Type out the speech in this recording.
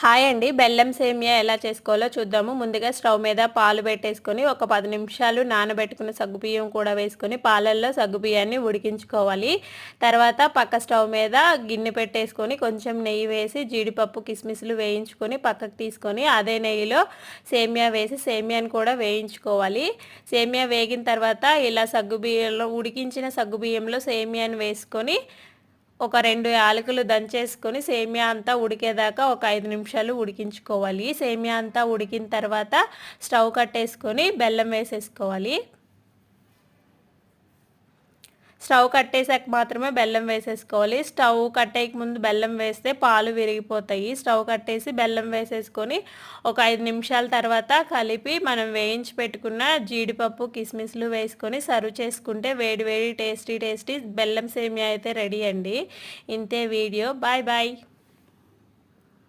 Hi అండి. బెల్లం సేమియా ఎలా చేసుకోవాలో చూద్దాము. ముందుగా స్టవ్ మీద పాలు పెట్టేసుకొని ఒక 10 నిమిషాలు నానబెట్టుకున్న సగ్గుబియ్యం కూడా వేసుకొని పాలల్లో సగ్గుబియ్యాన్ని ఉడికించుకోవాలి. తర్వాత పక్క స్టవ్ మీద గిన్నె పెట్టేసుకొని కొంచెం నెయ్యి వేసి జీడిపప్పు కిస్మిస్లు వేయించుకొని పక్కకు తీసుకొని అదే నెయ్యిలో సేమియా వేసి సేమియాని కూడా వేయించుకోవాలి. సేమియా వేగిన తర్వాత ఇలా సగ్గుబియ్యంలో ఉడికించిన సగ్గుబియ్యంలో సేమియాని వేసుకొని ఒక 2 యాలకులు దంచేసుకొని సేమియా అంతా ఉడికేదాకా ఒక 5 నిమిషాలు ఉడికించుకోవాలి. సేమియా అంతా ఉడికిన తర్వాత స్టవ్ కట్టేసుకొని బెల్లం వేసేసుకోవాలి. స్టవ్ కట్టేసాక మాత్రమే బెల్లం వేసేసుకోవాలి. స్టవ్ కట్టేయక ముందు బెల్లం వేస్తే పాలు విరిగిపోతాయి. స్టవ్ కట్టేసి బెల్లం వేసేసుకొని ఒక 5 నిమిషాల తర్వాత కలిపి మనం వేయించి పెట్టుకున్న జీడిపప్పు కిస్మిస్లు వేసుకొని సర్వ్ చేసుకుంటే వేడి వేడి టేస్టీ బెల్లం సేమియా అయితే రెడీ అండి. ఇంతే వీడియో. Bye bye.